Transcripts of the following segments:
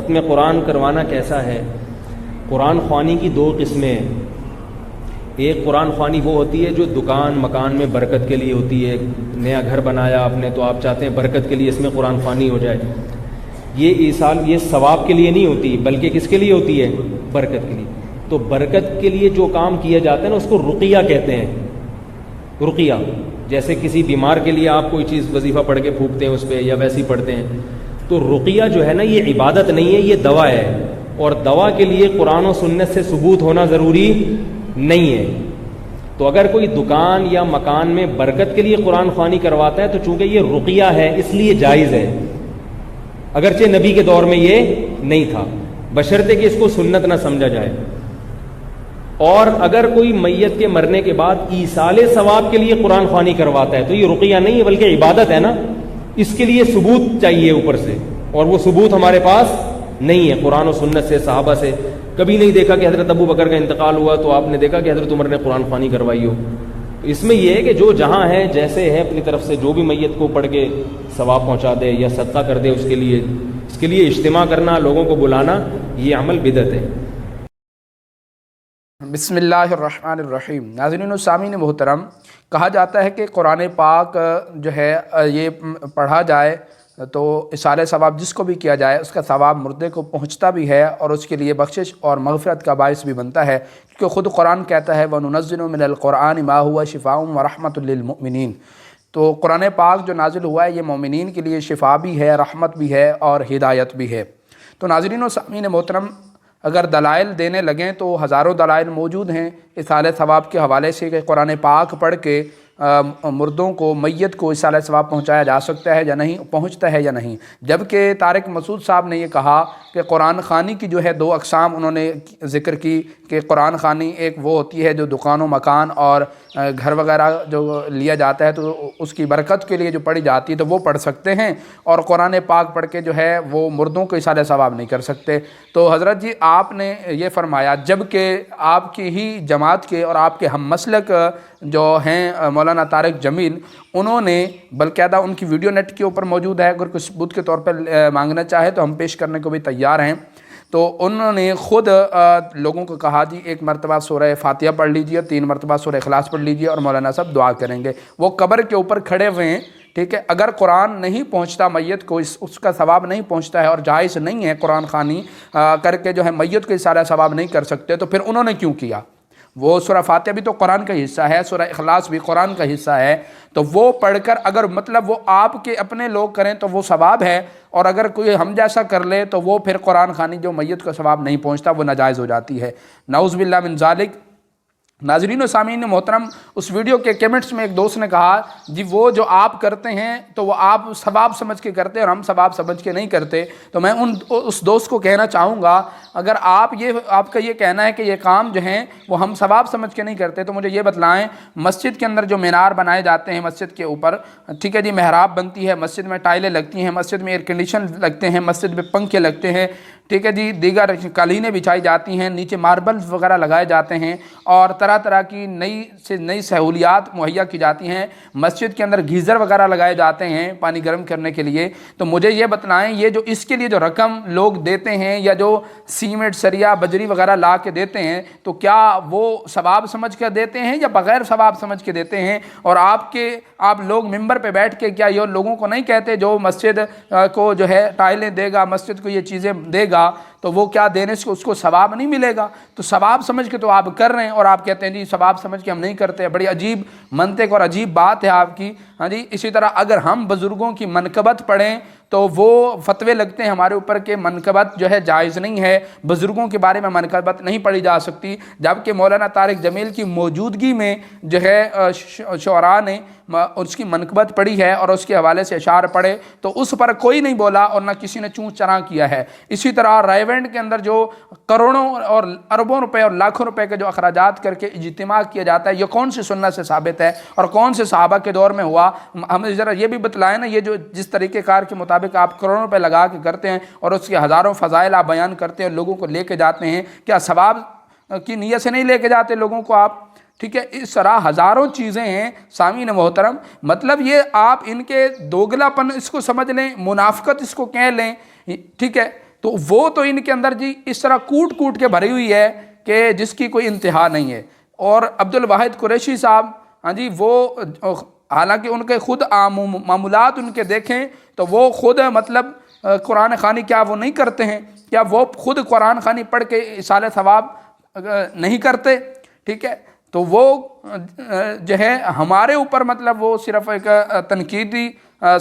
ختم قرآن کروانا کیسا ہے؟ قرآن خوانی کی دو قسمیں ہیں. ایک قرآن خوانی وہ ہوتی ہے جو دکان مکان میں برکت کے لیے ہوتی ہے. نیا گھر بنایا آپ نے تو آپ چاہتے ہیں برکت کے لیے اس میں قرآن خوانی ہو جائے. یہ ثواب کے لیے نہیں ہوتی بلکہ کس کے لیے ہوتی ہے؟ برکت کے لیے. تو برکت کے لیے جو کام کیا جاتا ہے نا اس کو رقیہ کہتے ہیں. رقیہ جیسے کسی بیمار کے لیے آپ کوئی چیز وظیفہ پڑھ کے پھونکتے ہیں اس پہ یا ویسے ہی پڑھتے ہیں. تو رقیہ جو ہے نا یہ عبادت نہیں ہے، یہ دوا ہے. اور دوا کے لیے قرآن و سنت سے ثبوت ہونا ضروری نہیں ہے. تو اگر کوئی دکان یا مکان میں برکت کے لیے قرآن خوانی کرواتا ہے تو چونکہ یہ رقیہ ہے اس لیے جائز ہے، اگرچہ نبی کے دور میں یہ نہیں تھا، بشرطے کہ اس کو سنت نہ سمجھا جائے. اور اگر کوئی میت کے مرنے کے بعد ایصال ثواب کے لیے قرآن خوانی کرواتا ہے تو یہ رقیہ نہیں ہے بلکہ عبادت ہے نا. اس کے لیے ثبوت چاہیے اوپر سے، اور وہ ثبوت ہمارے پاس نہیں ہے قرآن و سنت سے، صحابہ سے. کبھی نہیں دیکھا کہ حضرت ابو بکر کا انتقال ہوا تو آپ نے دیکھا کہ حضرت عمر نے قرآن خوانی کروائی ہو. اس میں یہ ہے کہ جو جہاں ہے جیسے ہے اپنی طرف سے جو بھی میت کو پڑھ کے ثواب پہنچا دے یا صدقہ کر دے، اس کے لیے اجتماع کرنا، لوگوں کو بلانا، یہ عمل بدعت ہے. بسم اللہ الرحمن الرحیم. ناظرین و سامعین محترم، کہا جاتا ہے کہ قرآن پاک جو ہے یہ پڑھا جائے تو اصالہ ثواب جس کو بھی کیا جائے اس کا ثواب مردے کو پہنچتا بھی ہے اور اس کے لیے بخشش اور مغفرت کا باعث بھی بنتا ہے، کیونکہ خود قرآن کہتا ہے وَنُنَزِّلُ مِنَ الْقُرْآنِ مَا هُوَ شِفَاءٌ وَرَحْمَةٌ لِّلْمُؤْمِنِينَ. تو قرآن پاک جو نازل ہوا ہے یہ مومنین کے لیے شفا بھی ہے، رحمت بھی ہے اور ہدایت بھی ہے. تو ناظرین و سامعین محترم، اگر دلائل دینے لگیں تو ہزاروں دلائل موجود ہیں اصالہ ثواب کے حوالے سے کہ قرآن پاک پڑھ کے مردوں کو، میت کو اصالہ ثواب پہنچایا جا سکتا ہے یا نہیں، پہنچتا ہے یا نہیں. جبکہ طارق مسعود صاحب نے یہ کہا کہ قرآن خوانی کی جو ہے دو اقسام انہوں نے ذکر کی کہ قرآن خوانی ایک وہ ہوتی ہے جو دکان و مکان اور گھر وغیرہ جو لیا جاتا ہے تو اس کی برکت کے لیے جو پڑھی جاتی ہے تو وہ پڑھ سکتے ہیں، اور قرآن پاک پڑھ کے جو ہے وہ مردوں کو اصالہ ثواب نہیں کر سکتے. تو حضرت جی آپ نے یہ فرمایا، جبکہ آپ کی ہی جماعت کے اور آپ کے ہم مسلک جو ہیں مولانا طارق جمیل، انہوں نے باقاعدہ ان کی ویڈیو نیٹ کے اوپر موجود ہے، اگر کوئی ثبوت کے طور پر مانگنا چاہے تو ہم پیش کرنے کو بھی تیار ہیں. تو انہوں نے خود لوگوں کو کہا جی ایک مرتبہ سورہ فاتحہ پڑھ لیجیے، 3 مرتبہ سورہ اخلاص پڑھ لیجیے اور مولانا صاحب دعا کریں گے. وہ قبر کے اوپر کھڑے ہوئے ہیں، ٹھیک ہے. اگر قرآن نہیں پہنچتا میت کو، اس کا ثواب نہیں پہنچتا ہے اور جائز نہیں ہے قرآن خوانی کر کے جو ہے میت کو اصالہ ثواب نہیں کر سکتے، تو پھر انہوں نے کیوں کیا؟ وہ سورہ فاتحہ بھی تو قرآن کا حصہ ہے، سورہ اخلاص بھی قرآن کا حصہ ہے. تو وہ پڑھ کر اگر مطلب وہ آپ کے اپنے لوگ کریں تو وہ ثواب ہے، اور اگر کوئی ہم جیسا کر لے تو وہ پھر قرآن خوانی جو میت کا ثواب نہیں پہنچتا وہ ناجائز ہو جاتی ہے. نعوذ باللہ من ذالک. ناظرین و سامعین محترم، اس ویڈیو کے کیمنٹس میں ایک دوست نے کہا جی وہ جو آپ کرتے ہیں تو وہ آپ ثواب سمجھ کے کرتے ہیں اور ہم ثواب سمجھ کے نہیں کرتے. تو میں اس دوست کو کہنا چاہوں گا، اگر آپ کا یہ کہنا ہے کہ یہ کام جو ہیں وہ ہم ثواب سمجھ کے نہیں کرتے تو مجھے یہ بتلائیں، مسجد کے اندر جو مینار بنائے جاتے ہیں مسجد کے اوپر، ٹھیک ہے جی، محراب بنتی ہے، مسجد میں ٹائلیں لگتی ہیں، مسجد میں ایئر کنڈیشن لگتے ہیں، مسجد میں پنکھے لگتے ہیں، ٹھیک ہے جی، دیگر قالینیں بچھائی جاتی ہیں، نیچے ماربلز وغیرہ لگائے جاتے ہیں اور طرح طرح کی نئی سے نئی سہولیات مہیا کی جاتی ہیں. مسجد کے اندر گیزر وغیرہ لگائے جاتے ہیں پانی گرم کرنے کے لیے. تو مجھے یہ بتلائیں، یہ جو اس کے لیے جو رقم لوگ دیتے ہیں یا جو سیمنٹ، سریا، بجری وغیرہ لا کے دیتے ہیں تو کیا وہ ثواب سمجھ کر دیتے ہیں یا بغیر ثواب سمجھ کے دیتے ہیں؟ اور آپ لوگ ممبر پہ بیٹھ کے کیا یہ لوگوں کو نہیں کہتے جو مسجد کو جو ہے ٹائلیں دے گا، مسجد کو یہ چیزیں دے گا تو وہ کیا دینے سے اس کو ثواب نہیں ملے گا؟ تو ثواب سمجھ کے تو آپ کر رہے ہیں اور آپ کہتے ہیں جی ثواب سمجھ کے ہم نہیں کرتے. بڑی عجیب منطق اور عجیب بات ہے آپ کی. ہاں جی، اسی طرح اگر ہم بزرگوں کی منقبت پڑھیں تو وہ فتوے لگتے ہیں ہمارے اوپر کہ منقبت جو ہے جائز نہیں ہے، بزرگوں کے بارے میں منقبت نہیں پڑھی جا سکتی. جبکہ مولانا طارق جمیل کی موجودگی میں جو ہے شعراء نے اس کی منقبت پڑھی ہے اور اس کے حوالے سے اشعار پڑھے تو اس پر کوئی نہیں بولا اور نہ کسی نے چون چراں کیا ہے. اسی طرح رائیونڈ کے اندر جو کروڑوں اور اربوں روپے اور لاکھوں روپے کے جو اخراجات کر کے اجتماع کیا جاتا ہے، یہ کون سی سنت سے ثابت ہے اور کون سے صحابہ کے دور میں ہوا؟ ہمیں ذرا یہ بھی بتلائیں نا، یہ جو جس طریقہ کار کے مطابق آپ کروڑوں روپے لگا کے کرتے ہیں اور اس کے ہزاروں فضائل آپ بیان کرتے ہیں اور لوگوں کو لے کے جاتے ہیں، کیا ثواب کی نیت سے نہیں لے کے جاتے لوگوں کو آپ؟ ٹھیک ہے، اس طرح ہزاروں چیزیں ہیں سامعین محترم. مطلب یہ آپ ان کے دوگلا پن اس کو سمجھ لیں، منافقت اس کو کہہ لیں، ٹھیک ہے. تو وہ تو ان کے اندر جی اس طرح کوٹ کوٹ کے بھری ہوئی ہے کہ جس کی کوئی انتہا نہیں ہے۔ اور عبدالواحد قریشی صاحب، ہاں جی، وہ حالانکہ ان کے خود معمولات ان کے دیکھیں تو وہ خود مطلب قرآن خوانی کیا وہ نہیں کرتے ہیں؟ کیا وہ خود قرآن خوانی پڑھ کے ایصال ثواب نہیں کرتے؟ ٹھیک ہے، تو وہ جو ہے ہمارے اوپر مطلب وہ صرف ایک تنقیدی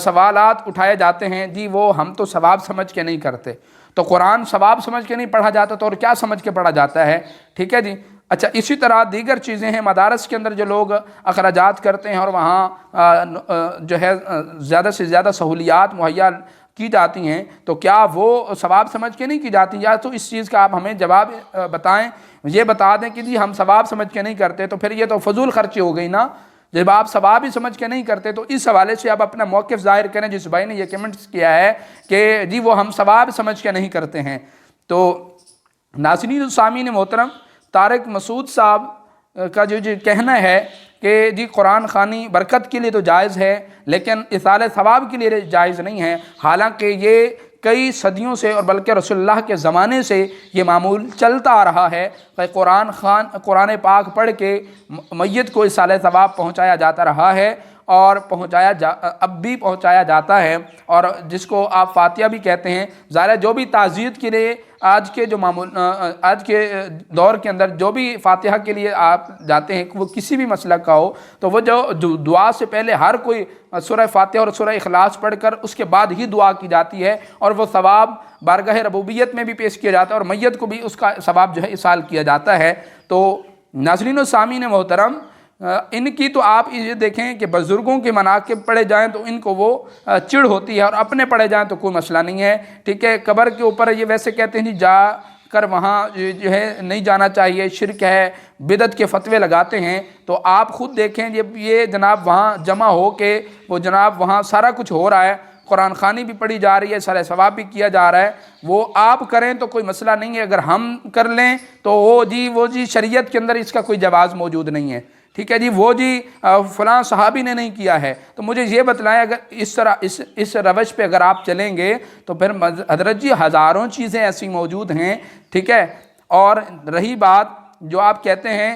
سوالات اٹھائے جاتے ہیں جی، وہ ہم تو ثواب سمجھ کے نہیں کرتے۔ تو قرآن ثواب سمجھ کے نہیں پڑھا جاتا تو اور کیا سمجھ کے پڑھا جاتا ہے؟ ٹھیک ہے جی۔ اچھا، اسی طرح دیگر چیزیں ہیں، مدارس کے اندر جو لوگ اخراجات کرتے ہیں اور وہاں جو ہے زیادہ سے زیادہ سہولیات مہیا کی جاتی ہیں، تو کیا وہ ثواب سمجھ کے نہیں کی جاتی؟ یا تو اس چیز کا آپ ہمیں جواب بتائیں، یہ بتا دیں کہ جی ہم ثواب سمجھ کے نہیں کرتے، تو پھر یہ تو فضول خرچی ہو گئی نا۔ جب آپ ثواب ہی سمجھ کے نہیں کرتے تو اس حوالے سے آپ اپنا موقف ظاہر کریں۔ جس بھائی نے یہ کمنٹس کیا ہے کہ جی وہ ہم ثواب سمجھ کے نہیں کرتے ہیں، تو ناظرین السامعین محترم، طارق مسعود صاحب کا جو کہنا ہے کہ جی قرآن خوانی برکت کے لیے تو جائز ہے لیکن ایصال ثواب کے لیے جائز نہیں ہے، حالانکہ یہ کئی صدیوں سے اور بلکہ رسول اللہ کے زمانے سے یہ معمول چلتا آ رہا ہے کہ قرآن پاک پڑھ کے میت کو ایصال ثواب پہنچایا جاتا رہا ہے اور اب بھی پہنچایا جاتا ہے۔ اور جس کو آپ فاتحہ بھی کہتے ہیں، ظاہر جو بھی تعزیت کے لیے آج کے دور کے اندر جو بھی فاتحہ کے لیے آپ جاتے ہیں، وہ کسی بھی مسلک کا ہو، تو وہ جو دعا سے پہلے ہر کوئی سورہ فاتحہ اور سورہ اخلاص پڑھ کر اس کے بعد ہی دعا کی جاتی ہے، اور وہ ثواب بارگاہ ربوبیت میں بھی پیش کیا جاتا ہے اور میت کو بھی اس کا ثواب جو ہے ایصال کیا جاتا ہے۔ تو ناظرین و سامعین محترم، ان کی تو آپ یہ دیکھیں کہ بزرگوں کے مناقب پڑھے جائیں تو ان کو وہ چڑ ہوتی ہے اور اپنے پڑھے جائیں تو کوئی مسئلہ نہیں ہے۔ ٹھیک ہے، قبر کے اوپر یہ ویسے کہتے ہیں جی جا کر وہاں جو ہے نہیں جانا چاہیے، شرک ہے، بدعت کے فتوے لگاتے ہیں، تو آپ خود دیکھیں جب یہ جناب وہاں جمع ہو کے وہ جناب وہاں سارا کچھ ہو رہا ہے، قرآن خوانی بھی پڑھی جا رہی ہے، سارے ثواب بھی کیا جا رہا ہے، وہ آپ کریں تو کوئی مسئلہ نہیں ہے، اگر ہم کر لیں تو وہ جی شریعت کے اندر اس کا کوئی جواز موجود نہیں ہے۔ ٹھیک ہے جی، وہ جی فلاں صحابی نے نہیں کیا ہے، تو مجھے یہ بتلائیں اگر اس طرح اس روش پہ اگر آپ چلیں گے تو پھر حضرت جی ہزاروں چیزیں ایسی موجود ہیں۔ ٹھیک ہے، اور رہی بات جو آپ کہتے ہیں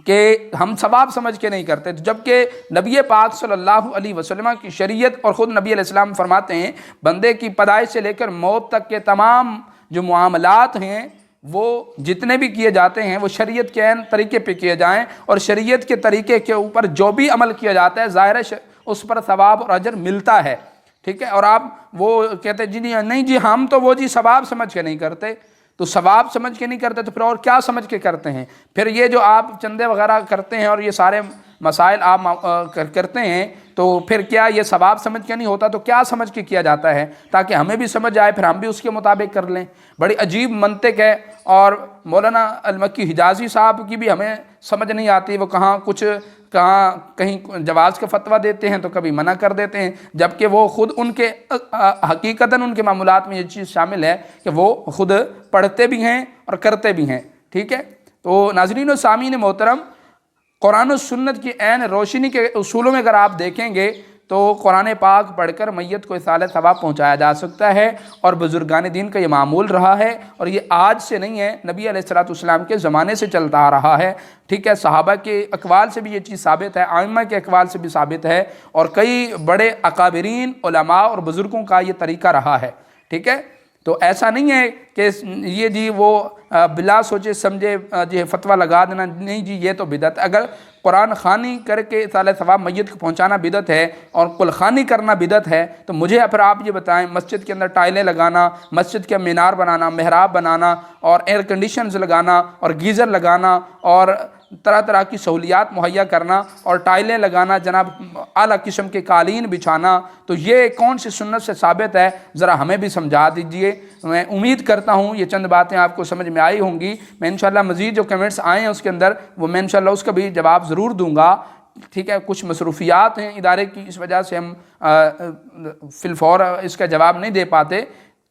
کہ ہم ثواب سمجھ کے نہیں کرتے، جبکہ نبی پاک صلی اللہ علیہ وسلم کی شریعت اور خود نبی علیہ السلام فرماتے ہیں بندے کی پیدائش سے لے کر موت تک کے تمام جو معاملات ہیں وہ جتنے بھی کیے جاتے ہیں وہ شریعت کے عین طریقے پہ کیے جائیں، اور شریعت کے طریقے کے اوپر جو بھی عمل کیا جاتا ہے ظاہر ہے اس پر ثواب اور اجر ملتا ہے۔ ٹھیک ہے، اور آپ وہ کہتے ہیں جی نہیں جی ہم تو وہ جی ثواب سمجھ کے نہیں کرتے، تو ثواب سمجھ کے نہیں کرتے تو پھر اور کیا سمجھ کے کرتے ہیں؟ پھر یہ جو آپ چندے وغیرہ کرتے ہیں اور یہ سارے مسائل آپ کرتے ہیں تو پھر کیا یہ ثواب سمجھ کے نہیں ہوتا تو کیا سمجھ کے کیا جاتا ہے؟ تاکہ ہمیں بھی سمجھ آئے، پھر ہم بھی اس کے مطابق کر لیں۔ بڑی عجیب منطق ہے، اور مولانا المکی حجازی صاحب کی بھی ہمیں سمجھ نہیں آتی، وہ کہیں جواز کا فتویٰ دیتے ہیں تو کبھی منع کر دیتے ہیں، جبکہ وہ خود ان کے حقیقتاً ان کے معمولات میں یہ چیز شامل ہے کہ وہ خود پڑھتے بھی ہیں اور کرتے بھی ہیں۔ ٹھیک ہے، تو ناظرین و سامعین محترم، قرآن و سنت کی عین روشنی کے اصولوں میں اگر آپ دیکھیں گے تو قرآن پاک پڑھ کر میت کو ایصال ثواب پہنچایا جا سکتا ہے، اور بزرگان دین کا یہ معمول رہا ہے، اور یہ آج سے نہیں ہے، نبی علیہ السلام کے زمانے سے چلتا آ رہا ہے۔ ٹھیک ہے، صحابہ کے اقوال سے بھی یہ چیز ثابت ہے، ائمہ کے اقوال سے بھی ثابت ہے، اور کئی بڑے اکابرین علماء اور بزرگوں کا یہ طریقہ رہا ہے۔ ٹھیک ہے، تو ایسا نہیں ہے کہ یہ جی وہ بلا سوچے سمجھے جی فتویٰ لگا دینا، نہیں جی یہ تو بدعت ہے۔ اگر قرآن خوانی کر کے ایصال ثواب میت کو پہنچانا بدعت ہے اور قل خوانی کرنا بدعت ہے، تو مجھے پھر آپ یہ بتائیں مسجد کے اندر ٹائلیں لگانا، مسجد کے مینار بنانا، محراب بنانا، اور ایئر کنڈیشنز لگانا، اور گیزر لگانا، اور طرح طرح کی سہولیات مہیا کرنا، اور ٹائلیں لگانا، جناب اعلیٰ قسم کے قالین بچھانا، تو یہ کون سی سنت سے ثابت ہے؟ ذرا ہمیں بھی سمجھا دیجئے۔ میں امید کرتا ہوں یہ چند باتیں آپ کو سمجھ میں آئی ہوں گی۔ میں انشاءاللہ مزید جو کمنٹس آئے ہیں اس کے اندر وہ میں انشاءاللہ اس کا بھی جواب ضرور دوں گا۔ ٹھیک ہے، کچھ مصروفیات ہیں ادارے کی، اس وجہ سے ہم فی الفور اس کا جواب نہیں دے پاتے۔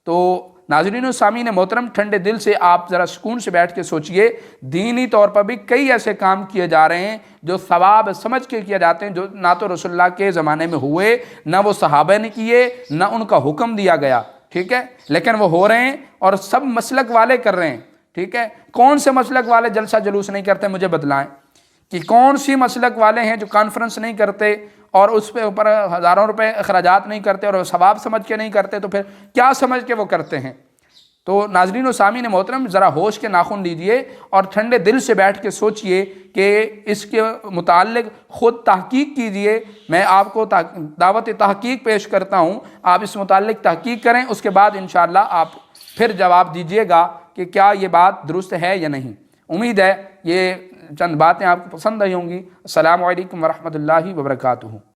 تو ناظرین و سامعین محترم، ٹھنڈے دل سے آپ ذرا سکون سے بیٹھ کے سوچئے، دینی طور پر بھی کئی ایسے کام کیے جا رہے ہیں جو ثواب سمجھ کے کیے جاتے ہیں، جو نہ تو رسول اللہ کے زمانے میں ہوئے، نہ وہ صحابہ نے کیے، نہ ان کا حکم دیا گیا۔ ٹھیک ہے، لیکن وہ ہو رہے ہیں اور سب مسلک والے کر رہے ہیں، ٹھیک ہے۔ کون سے مسلک والے جلسہ جلوس نہیں کرتے؟ مجھے بتلائیں کہ کون سی مسلک والے ہیں جو کانفرنس نہیں کرتے اور اس پہ اوپر ہزاروں روپے اخراجات نہیں کرتے اور ثواب سمجھ کے نہیں کرتے، تو پھر کیا سمجھ کے وہ کرتے ہیں؟ تو ناظرین و سامعین محترم، ذرا ہوش کے ناخن لیجئے اور ٹھنڈے دل سے بیٹھ کے سوچئے کہ اس کے متعلق خود تحقیق کیجئے۔ میں آپ کو دعوت تحقیق پیش کرتا ہوں، آپ اس متعلق تحقیق کریں، اس کے بعد انشاءاللہ آپ پھر جواب دیجئے گا کہ کیا یہ بات درست ہے یا نہیں۔ امید ہے یہ چند باتیں آپ کو پسند آئی ہوں گی۔ السلام علیکم ورحمۃ اللہ وبرکاتہ۔